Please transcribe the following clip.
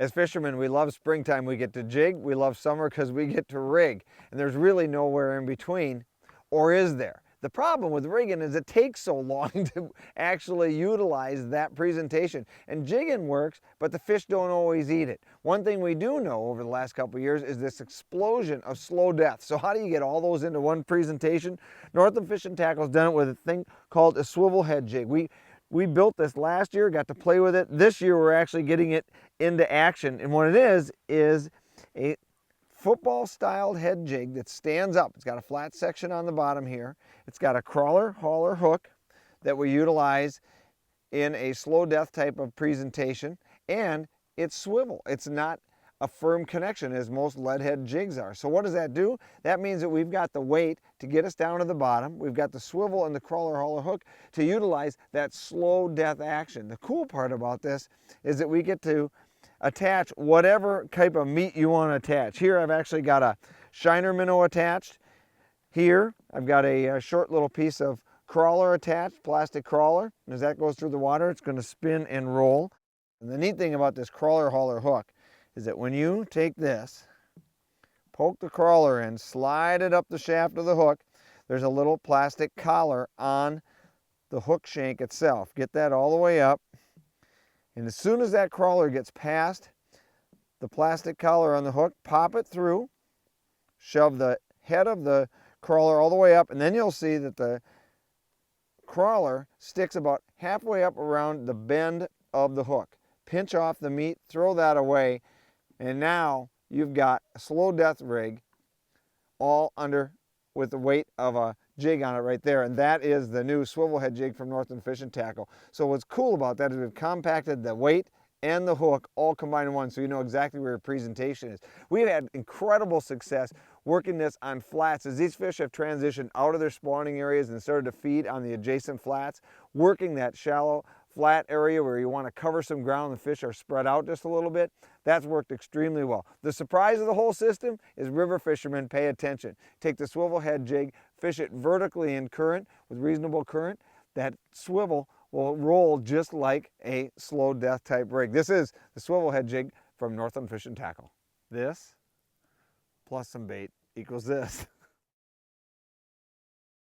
As fishermen, we love springtime, we get to jig. We love summer because we get to rig. And there's really nowhere in between, or is there? The problem with rigging is it takes so long to actually utilize that presentation. And jigging works, but the fish don't always eat it. One thing we do know over the last couple of years is this explosion of slow death. So how do you get all those into one presentation? Northland Fishing Tackle has done it with a thing called a Swivel Head Jig. We built this last year, got to play with it. This year we're actually getting it into action. And what it is a football-styled head jig that stands up. It's got a flat section on the bottom here. It's got a crawler, hauler hook that we utilize in a slow death type of presentation. And it's swivel. It's not a firm connection as most lead head jigs are. So what does that do? That means that we've got the weight to get us down to the bottom. We've got the swivel and the crawler hauler hook to utilize that slow death action. The cool part about this is that we get to attach whatever type of meat you want to attach. Here I've actually got a shiner minnow attached. Here I've got a short little piece of crawler attached, plastic crawler. And as that goes through the water, it's going to spin and roll. And the neat thing about this crawler hauler hook is that when you take this, poke the crawler in, slide it up the shaft of the hook, there's a little plastic collar on the hook shank itself. Get that all the way up. And as soon as that crawler gets past the plastic collar on the hook, pop it through, shove the head of the crawler all the way up, and then you'll see that the crawler sticks about halfway up around the bend of the hook. Pinch off the meat, throw that away, and now you've got a slow death rig all under with the weight of a jig on it right there. And that is the new Swivel Head Jig from Northland Fishing Tackle. So what's cool about that is we've compacted the weight and the hook all combined in one, so you know exactly where your presentation is. We've had incredible success working this on flats as these fish have transitioned out of their spawning areas and started to feed on the adjacent flats. Working that shallow flat area where you want to cover some ground, the fish are spread out just a little bit, that's worked extremely well. The surprise of the whole system is river fishermen pay attention. Take the Swivel Head Jig, fish it vertically in current with reasonable current. That swivel will roll just like a slow death type rig. This is the Swivel Head Jig from Northland Fishing Tackle. This plus some bait equals this.